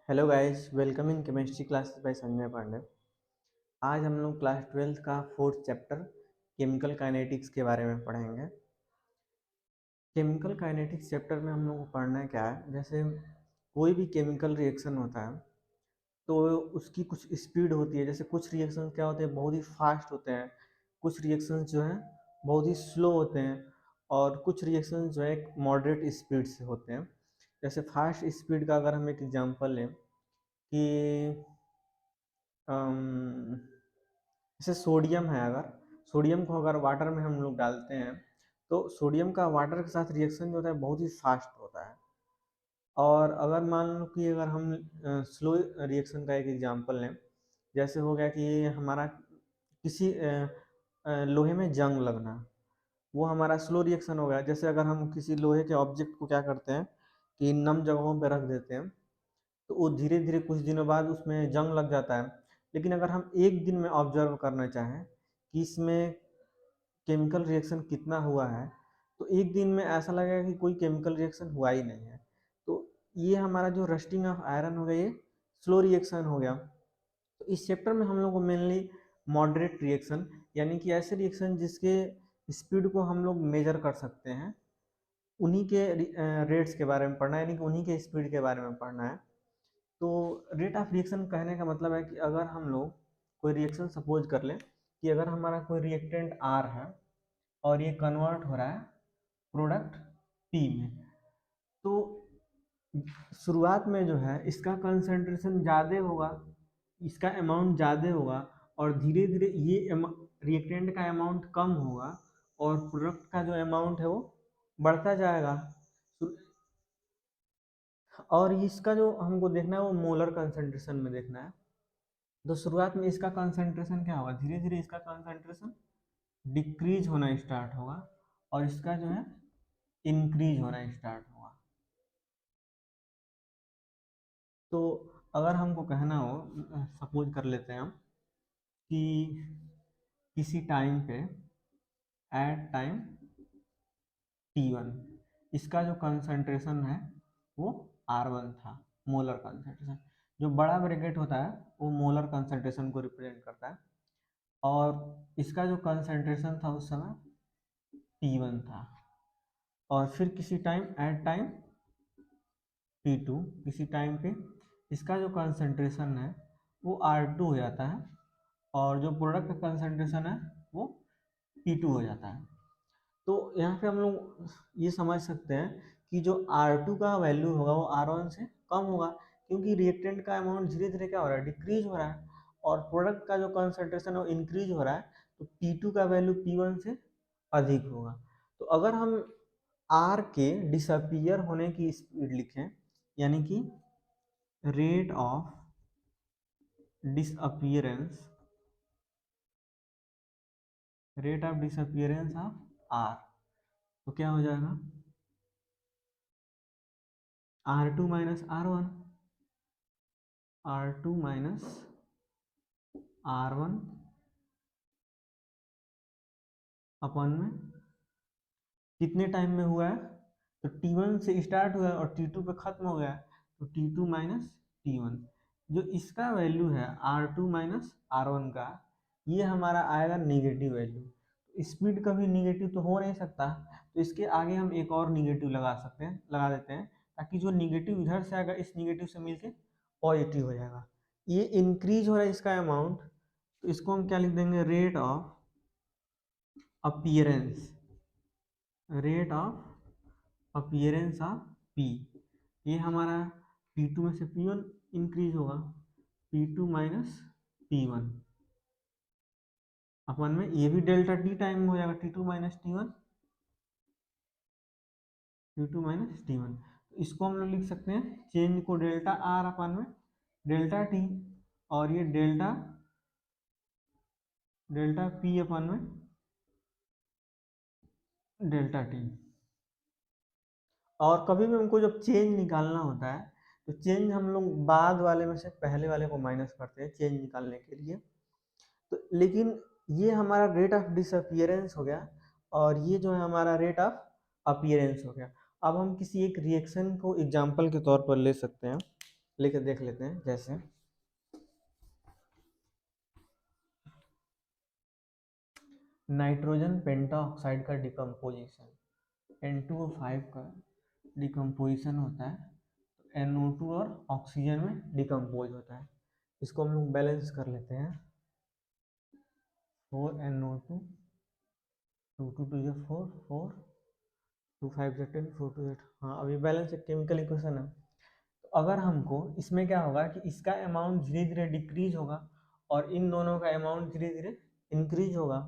Hello guys, welcome in chemistry classes by Sanjay Pandey. आज हम लोग क्लास 12th का फोर्थ चैप्टर केमिकल काइनेटिक्स के बारे में पढ़ेंगे। केमिकल काइनेटिक्स चैप्टर में हम लोग को पढ़ना क्या है, जैसे कोई भी केमिकल रिएक्शन होता है तो उसकी कुछ स्पीड होती है। जैसे कुछ रिएक्शन क्या होते हैं, बहुत ही फास्ट होते हैं, कुछ रिएक्शन जो हैं बहुत ही स्लो होते हैं, और कुछ रिएक्शन जो है मॉडरेट स्पीड से होते हैं। जैसे फास्ट स्पीड का अगर हम एक एग्जांपल लें कि अम, जैसे सोडियम है, अगर सोडियम को अगर वाटर में हम लोग डालते हैं तो सोडियम का वाटर के साथ रिएक्शन जो होता है बहुत ही फास्ट होता है। और अगर मान लो कि अगर हम स्लो रिएक्शन का एक एग्जांपल लें, जैसे हो गया कि हमारा किसी लोहे में जंग लगना, वो हमारा स्लो रिएक्शन हो गया। जैसे अगर हम किसी लोहे के ऑब्जेक्ट को क्या करते हैं कि नम जगहों पर रख देते हैं तो वो धीरे धीरे कुछ दिनों बाद उसमें जंग लग जाता है। लेकिन अगर हम एक दिन में ऑब्जर्व करना चाहें कि इसमें केमिकल रिएक्शन कितना हुआ है, तो एक दिन में ऐसा लगेगा कि कोई केमिकल रिएक्शन हुआ ही नहीं है। तो ये हमारा जो रस्टिंग ऑफ आयरन हो गया, ये स्लो रिएक्शन हो गया। तो इस चैप्टर में हम लोग को मेनली मॉडरेट रिएक्शन, यानी कि ऐसे रिएक्शन जिसके स्पीड को हम लोग मेजर कर सकते हैं, उन्हीं के रेट्स के बारे में पढ़ना है, यानी कि उन्हीं के स्पीड के बारे में पढ़ना है। तो रेट ऑफ रिएक्शन कहने का मतलब है कि अगर हम लोग कोई रिएक्शन सपोज कर लें कि अगर हमारा कोई रिएक्टेंट आर है और ये कन्वर्ट हो रहा है प्रोडक्ट पी में, तो शुरुआत में जो है इसका कंसंट्रेशन ज़्यादा होगा, इसका अमाउंट ज़्यादा होगा, और धीरे धीरे ये रिएक्टेंट का अमाउंट कम होगा और प्रोडक्ट का जो अमाउंट है वो बढ़ता जाएगा। और इसका जो हमको देखना है वो मोलर कंसंट्रेशन में देखना है। तो शुरुआत में इसका कंसंट्रेशन क्या होगा, धीरे धीरे इसका कंसंट्रेशन डिक्रीज होना स्टार्ट होगा और इसका जो है इंक्रीज होना स्टार्ट होगा। तो अगर हमको कहना हो, सपोज कर लेते हैं हम कि किसी टाइम पे एट टाइम T1 इसका जो कंसंट्रेशन है वो R1 था, मोलर कंसंट्रेशन। जो बड़ा ब्रैकेट होता है वो मोलर कंसंट्रेशन को रिप्रेजेंट करता है, और इसका जो कंसंट्रेशन था उस समय T1 था। और फिर किसी टाइम एट टाइम T2, किसी टाइम पे इसका जो कंसंट्रेशन है वो R2 हो जाता है, और जो प्रोडक्ट का कंसंट्रेशन है वो P2 हो जाता है। तो यहाँ पे हम लोग ये समझ सकते हैं कि जो R2 का वैल्यू होगा वो R1 से कम होगा, क्योंकि रिएक्टेंट का अमाउंट धीरे धीरे क्या हो रहा है, डिक्रीज हो रहा है, और प्रोडक्ट का जो कंसंट्रेशन है वो इंक्रीज हो रहा है। तो P2 का वैल्यू P1 से अधिक होगा। तो अगर हम R के डिसअपियर होने की स्पीड लिखें, यानी कि rate of disappearance, rate of disappearance of R, तो क्या हो जाएगा R2 minus R1, R2 minus R1 अपन में कितने टाइम में हुआ है, तो T1 से स्टार्ट हुआ है और T2 पे खत्म हो गया है, तो T2 माइनस T1। जो इसका वैल्यू है R2 माइनस R1 का, ये हमारा आएगा निगेटिव वैल्यू। तो स्पीड कभी निगेटिव तो हो नहीं सकता, तो इसके आगे हम एक और निगेटिव लगा सकते हैं, लगा देते हैं, ताकि जो निगेटिव इधर से आएगा इस निगेटिव से मिलके पॉजिटिव हो जाएगा। ये इंक्रीज हो रहा है इसका अमाउंट, तो इसको हम क्या लिख देंगे, rate of appearance, rate of appearance of P. ये हमारा P2 में से P1 इंक्रीज होगा, P2 माइनस P1 अपन में, ये भी डेल्टा टी टाइम में हो जाएगा, T2 minus T1, T2 minus T1। तो इसको हम लोग लिख सकते हैं चेंज को डेल्टा आर अपन में डेल्टा टी, और ये डेल्टा डेल्टा पी अपन में डेल्टा टी। और कभी भी हमको जब चेंज निकालना होता है तो चेंज हम लोग बाद वाले में से पहले वाले को माइनस करते हैं चेंज निकालने के लिए। तो लेकिन ये हमारा रेट ऑफ डिसअपियरेंस हो गया, और ये जो है हमारा रेट ऑफ अपीयरेंस हो गया। अब हम किसी एक रिएक्शन को एग्जांपल के तौर पर ले सकते हैं, लेके देख लेते हैं। जैसे नाइट्रोजन पेंटाऑक्साइड का डिकम्पोजिशन, N2O5 का डिकम्पोजिशन होता है तो NO2 और ऑक्सीजन में डिकम्पोज होता है। इसको हम लोग बैलेंस कर लेते हैं। 4NO2, 2 2 2 4, 4 2 5 10, 4 2 8। हाँ, अभी बैलेंस एक केमिकल इक्वेशन है। तो अगर हमको इसमें क्या होगा कि इसका अमाउंट धीरे धीरे डिक्रीज होगा और इन दोनों का अमाउंट धीरे धीरे इंक्रीज होगा।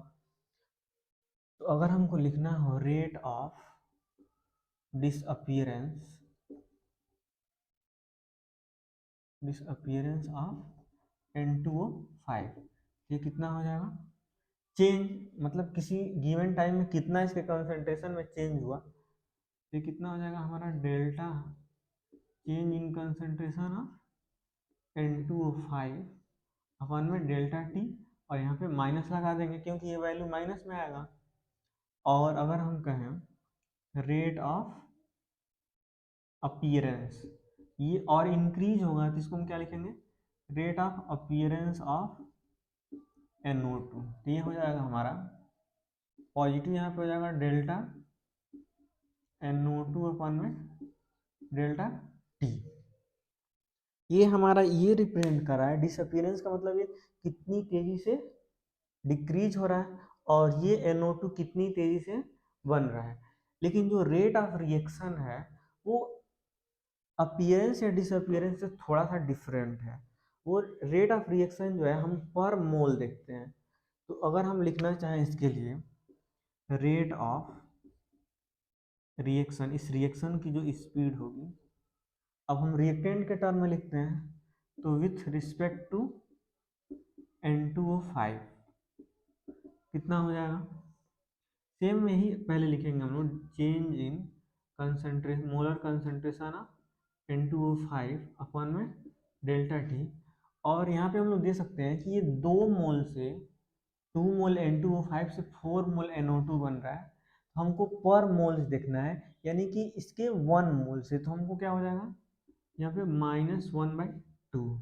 तो अगर हमको लिखना हो rate of disappearance of N2O5, ये कितना हो जाएगा? चेंज मतलब किसी गिवन टाइम में कितना इसके कंसंट्रेशन में चेंज हुआ, तो ये कितना हो जाएगा हमारा? Delta change in concentration of N2O5 अपन में डेल्टा टी, और यहाँ पे माइनस लगा देंगे क्योंकि ये वैल्यू माइनस में आएगा। और अगर हम कहें रेट ऑफ अपीयरेंस, ये और इंक्रीज होगा तो इसको हम क्या लिखेंगे? Rate of appearance of NO2। तो ये हो जाएगा हमारा पॉजिटिव, यहाँ पे हो जाएगा डेल्टा NO2 अपन में डेल्टा टी। ये हमारा ये रिप्रेजेंट कर रहा है डिसअपियरेंस का मतलब ये कितनी तेजी से डिक्रीज हो रहा है और ये NO2 कितनी तेजी से बन रहा है। लेकिन जो रेट ऑफ रिएक्शन है वो अपीयरेंस या डिसअपियरेंस से थोड़ा सा डिफरेंट है। वो रेट ऑफ रिएक्शन जो है हम पर मोल देखते हैं। तो अगर हम लिखना चाहें इसके लिए रेट ऑफ रिएक्शन, इस रिएक्शन की जो स्पीड होगी, अब हम रिएक्टेंट के टर्म में लिखते हैं तो विथ रिस्पेक्ट टू N2O5 कितना हो जाएगा? सेम में ही पहले लिखेंगे हम लोग change in concentration, molar concentration of N2O5 अपन में डेल्टा टी। और यहाँ पे हम लोग दे सकते हैं कि ये 2 मोल से 2 मोल N2O5 से 4 मोल NO2 बन रहा है। तो हमको पर मोल्स देखना है, यानी कि इसके 1 मोल से, तो हमको क्या हो जाएगा यहाँ पे -1/2।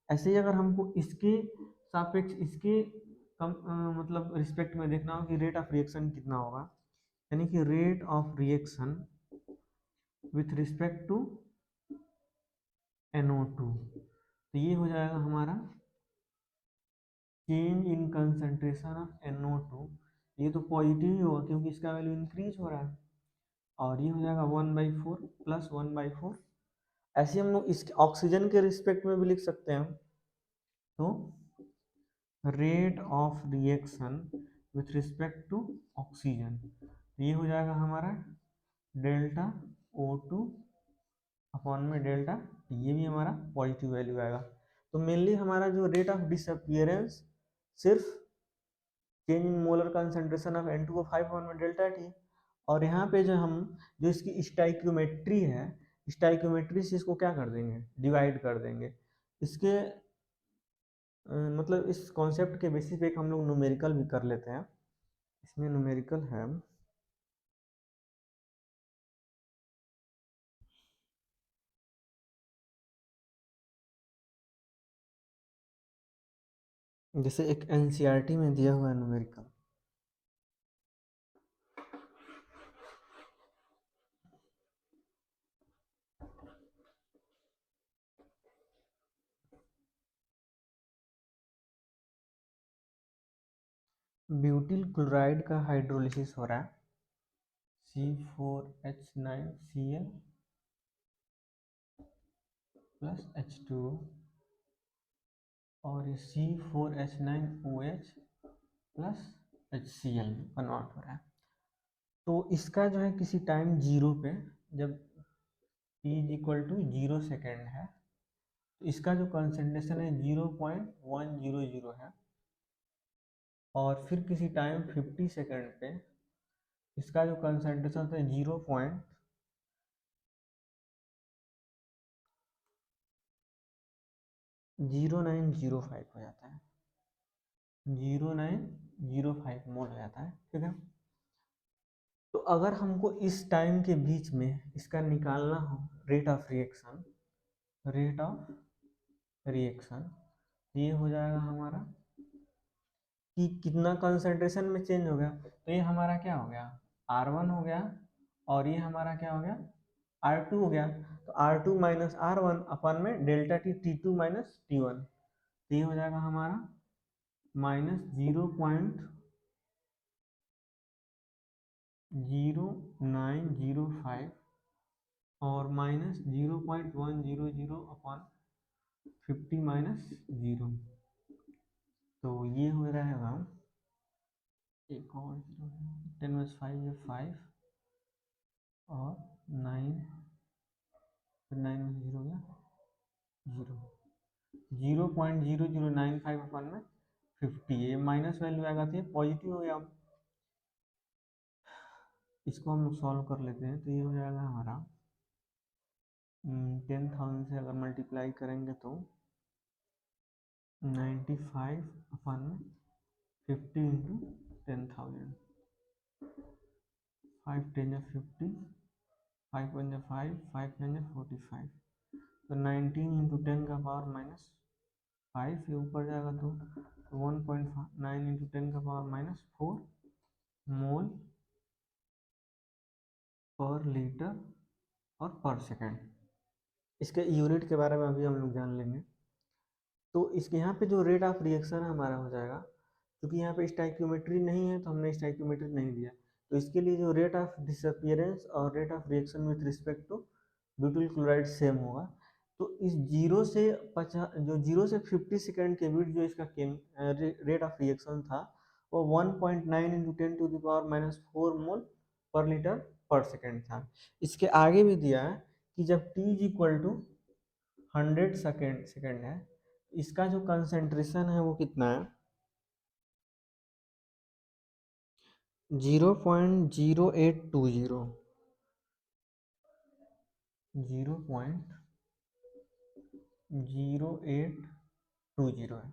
ऐसे ही अगर हमको इसके सापेक्ष इसके मतलब रिस्पेक्ट में देखना हो कि रेट ऑफ रिएक्शन कितना होगा, यानी कि rate of reaction with respect to NO2, तो ये हो जाएगा हमारा change in concentration of NO2। ये तो पॉजिटिव ही होगा क्योंकि इसका वैल्यू इंक्रीज हो रहा है, और ये हो जाएगा 1/4 प्लस 1/4। ऐसे हम लोग इस ऑक्सीजन के रिस्पेक्ट में भी लिख सकते हैं। तो rate of reaction with respect to oxygen, ये हो जाएगा हमारा डेल्टा O2 अपॉन में डेल्टा टी। ये भी हमारा पॉजिटिव वैल्यू आएगा। तो मेनली हमारा जो रेट ऑफ डिसअपियरेंस सिर्फ change in molar concentration of N2O5 upon में डेल्टा टी, और यहाँ पे जो इसकी स्टाइक्योमेट्री है, स्टाइक्योमेट्री से इसको क्या कर देंगे? डिवाइड कर देंगे। इसके मतलब इस कॉन्सेप्ट के बेसिस पे एक हम लोग न्यूमेरिकल भी कर लेते हैं। इसमें न्यूमेरिकल है जैसे एक NCERT में दिया हुआ है न्यूमेरिकल। ब्यूटिल क्लोराइड का हाइड्रोलिसिस हो रहा है C4H9Cl प्लस H2O, और ये C4H9OH प्लस HCl में कन्वर्ट हो रहा है। तो इसका जो है किसी टाइम 0 पे, जब t = 0 सेकेंड है, तो इसका जो कंसंट्रेशन है 0.100 है, और फिर किसी टाइम 50 सेकेंड पे इसका जो कंसंट्रेशन है 0.0905 हो जाता है, 0905 मोल हो जाता है। ठीक है, तो अगर हमको इस टाइम के बीच में इसका निकालना हो rate of reaction, rate of reaction, ये हो जाएगा हमारा कि कितना कंसंट्रेशन में चेंज हो गया। तो ये हमारा क्या हो गया, R1 हो गया, और ये हमारा क्या हो गया, R2 हो गया। तो R2 माइनस R1 अपन में delta T, T2 minus T1, तो ये हो जाएगा हमारा माइनस 0.0905 और माइनस 0.100 अपन 50 माइनस 0। तो ये हो रहेगा, एक और 10 माइनस 5 या 5 और 9, फिर 9 में 0 हो गया 0, 0.0095 अपन में 50, ये माइनस वैल्यू आएगा तो ये पॉजिटिव हो गया। इसको हम लोग सॉल्व कर लेते हैं, तो ये हो जाएगा हमारा 10,000 से अगर मल्टीप्लाई करेंगे तो 95 अपन में 50 इंटू 10,000, 5 10 50, 5 1 5, 5 9 45, तो 19 इंटू 10 का पावर माइनस 5, ये ऊपर जाएगा तो 1.9 इंटू 10 का पावर माइनस 4 मोल पर लीटर और पर सेकेंड। इसके यूनिट के बारे में अभी हम लोग जान लेंगे। तो इसके यहाँ पे जो रेट ऑफ रिएक्शन हमारा हो जाएगा, क्योंकि यहाँ पे स्टाइक्योमेट्री नहीं है तो हमने स्टाइक्योमेट्री नहीं दिया, तो इसके लिए जो रेट ऑफ डिसअपियरेंस और rate of reaction with respect to butyl chloride same होगा। तो इस 0 से 50, जो 0 से 50 सेकेंड के बीच जो इसका रेट ऑफ रिएक्शन था वो 1.9 into 10 to the power minus 4 mole पर लीटर पर सेकेंड था। इसके आगे भी दिया है कि जब t is equal to 100 second है, इसका जो कंसेंट्रेशन है वो कितना है, 0.0820, 0.0820 है।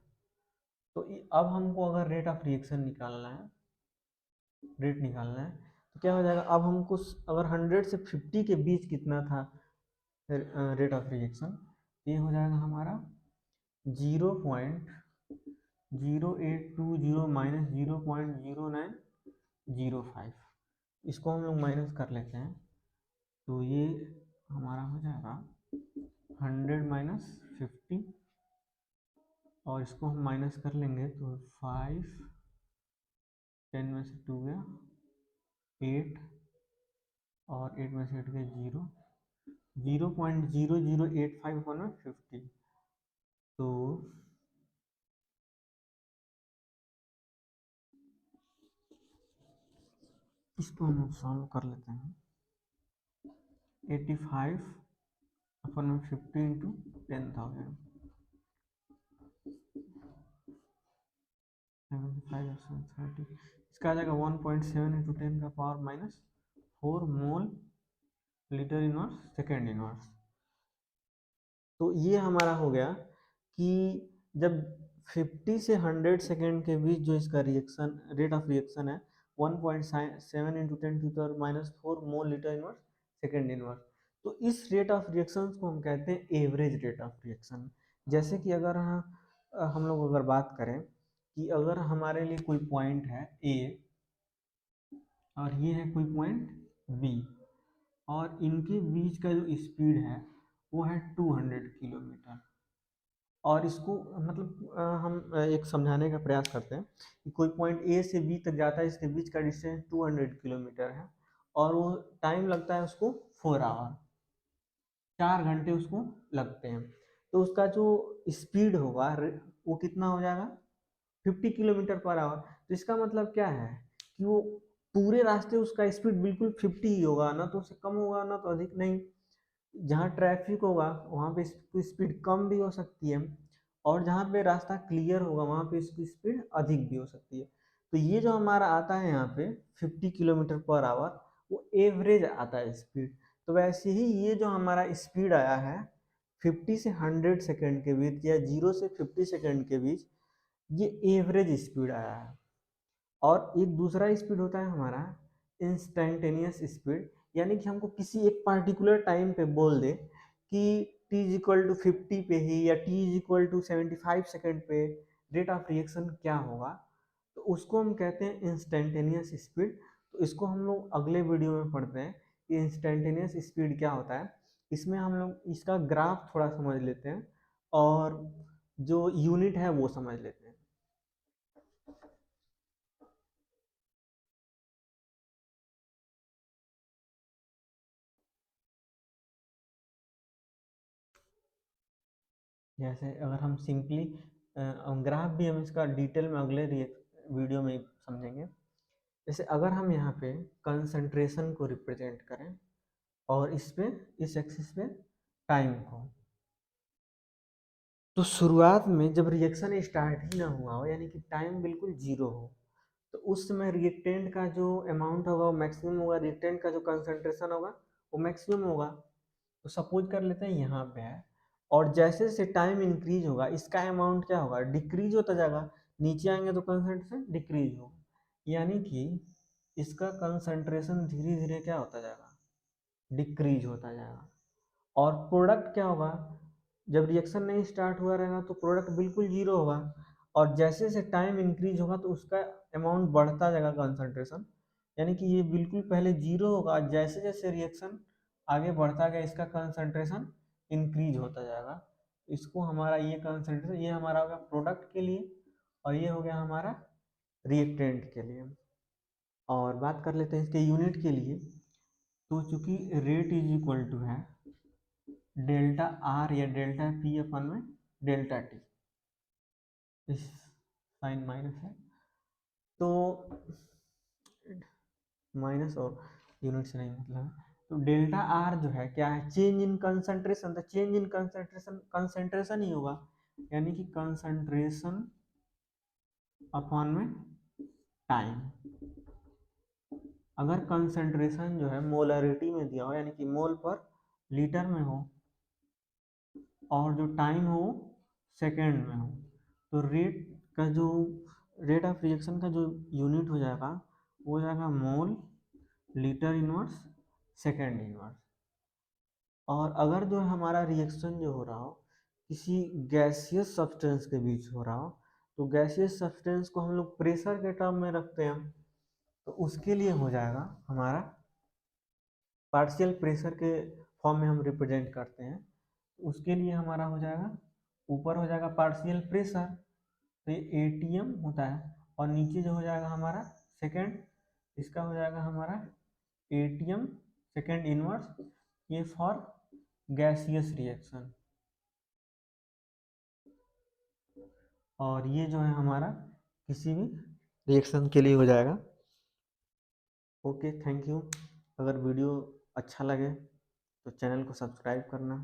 तो अब हमको अगर रेट ऑफ रिएक्शन निकालना है, तो क्या हो जाएगा, अब हमको अगर 100 से 50 के बीच कितना था रेट ऑफ रिएक्शन, ये हो जाएगा हमारा 0.0820 माइनस 0.0905। इसको हम लोग माइनस कर लेते हैं, तो ये हमारा हो जाएगा 100 माइनस 50, और इसको हम माइनस कर लेंगे तो 5, 10 में से 2 गया 8, और 8 में से 8 गया 0, 0.0085 वन में 50। तो इसको हम लोग सॉल्व कर लेते हैं, 85 अपन में 50 इंटू 10,000, 30, इसका आ जाएगा 1.7 इंटू 10 का power minus 4 mole litre inverse second inverse. तो ये हमारा हो गया कि जब 50 से 100 सेकेंड के बीच जो इसका रिएक्शन रेट ऑफ रिएक्शन है 1.7 into 10 to power minus 4 mole litre inverse second inverse, तो इस रेट ऑफ रिएक्शन को हम कहते हैं एवरेज रेट ऑफ रिएक्शन। जैसे कि अगर हम लोग अगर बात करें कि अगर हमारे लिए कोई पॉइंट है ए और ये है कोई पॉइंट बी, और इनके बीच का जो स्पीड है वो है 200 किलोमीटर, और इसको मतलब हम एक समझाने का प्रयास करते हैं कि कोई पॉइंट ए से बी तक जाता है, इसके बीच का डिस्टेंस 200 किलोमीटर है, और वो टाइम लगता है उसको 4 आवर, 4 घंटे उसको लगते हैं। तो उसका जो स्पीड होगा वो कितना हो जाएगा, 50 किलोमीटर पर आवर। तो इसका मतलब क्या है कि वो पूरे रास्ते उसका स्पीड बिल्कुल 50 ही होगा, ना तो उससे कम होगा ना तो अधिक नहीं। जहाँ ट्रैफिक होगा वहाँ पे इसकी स्पीड कम भी हो सकती है, और जहाँ पे रास्ता क्लियर होगा वहाँ पे इसकी स्पीड अधिक भी हो सकती है। तो ये जो हमारा आता है यहाँ पे 50 किलोमीटर पर आवर, वो एवरेज आता है स्पीड। तो वैसे ही ये जो हमारा स्पीड आया है 50 से 100 सेकेंड के बीच या 0 से 50 सेकेंड के बीच, ये एवरेज स्पीड आया है। और एक दूसरा स्पीड होता है हमारा इंस्टेंटेनियस स्पीड, यानी कि हमको किसी एक पार्टिकुलर टाइम पे बोल दे कि t इज इक्वल टू 50 पे ही या t is equal to 75 second पे रेट ऑफ रिएक्शन क्या होगा, तो उसको हम कहते हैं इंस्टेंटेनियस स्पीड। तो इसको हम लोग अगले वीडियो में पढ़ते हैं कि इंस्टेंटेनियस स्पीड क्या होता है। इसमें हम लोग इसका ग्राफ थोड़ा समझ लेते हैं और जो यूनिट है वो समझ लेते हैं। जैसे अगर हम सिंपली ग्राफ भी हम इसका डिटेल में अगले वीडियो में समझेंगे। जैसे अगर हम यहाँ पे कंसंट्रेशन को रिप्रेजेंट करें और इस पे इस एक्सिस पे टाइम को, तो शुरुआत में जब रिएक्शन स्टार्ट ही ना हुआ हो यानी कि टाइम बिल्कुल जीरो हो, तो उस समय रिएक्टेंट का जो अमाउंट होगा वो मैक्सिमम होगा, रिएक्टेंट का जो कंसंट्रेशन होगा वो मैक्सिमम होगा। तो सपोज कर लेते हैं यहाँ पे है, और जैसे जैसे टाइम इंक्रीज होगा इसका अमाउंट क्या होगा, डिक्रीज होता जाएगा। नीचे आएंगे तो कंसंट्रेशन डिक्रीज होगा, यानी कि इसका कंसंट्रेशन धीरे धीरे क्या होता जाएगा, डिक्रीज होता जाएगा। और प्रोडक्ट क्या होगा, जब रिएक्शन नहीं स्टार्ट हुआ रहेगा तो प्रोडक्ट बिल्कुल जीरो होगा, और जैसे जैसे टाइम इंक्रीज होगा तो उसका अमाउंट बढ़ता जाएगा कंसंट्रेशन, यानी कि ये बिल्कुल पहले जीरो होगा, जैसे जैसे रिएक्शन आगे बढ़ता गया इसका कंसंट्रेशन इंक्रीज होता जाएगा। इसको हमारा ये कंसंट्रेशन ये हमारा हो गया प्रोडक्ट के लिए, और ये हो गया हमारा रिएक्टेंट के लिए। और बात कर लेते हैं इसके यूनिट के लिए, तो चूंकि रेट इज इक्वल टू है डेल्टा आर या डेल्टा पी अपन में डेल्टा टी, इस साइन माइनस है तो माइनस और यूनिट से नहीं मतलब है। तो डेल्टा आर जो है क्या है, चेंज इन कंसंट्रेशन, तो चेंज इन कंसंट्रेशन कंसंट्रेशन ही होगा, यानी कि कंसंट्रेशन अपॉन में टाइम। अगर कंसंट्रेशन जो है मोलरिटी में दिया हो यानी कि मोल पर लीटर में हो, और जो टाइम हो सेकेंड में हो, तो रेट ऑफ रिएक्शन का जो यूनिट हो जाएगा वो हो जाएगा मोल लीटर इनवर्स सेकेंड इनवर्स। और अगर जो हमारा रिएक्शन जो हो रहा हो किसी गैसियस सब्सटेंस के बीच हो रहा हो, तो गैसियस सब्सटेंस को हम लोग प्रेशर के टर्म में रखते हैं, तो उसके लिए हो जाएगा हमारा पार्शियल प्रेशर के फॉर्म में हम रिप्रेजेंट करते हैं। उसके लिए हमारा हो जाएगा ऊपर हो जाएगा पार्शियल प्रेशर, तो ये एटीएम होता है, और नीचे जो हो जाएगा हमारा सेकेंड, इसका हो जाएगा हमारा एटीएम सेकेंड इनवर्स, ये फॉर गैसियस रिएक्शन। और ये जो है हमारा किसी भी रिएक्शन के लिए हो जाएगा। Okay, thank you. अगर वीडियो अच्छा लगे तो चैनल को सब्सक्राइब करना।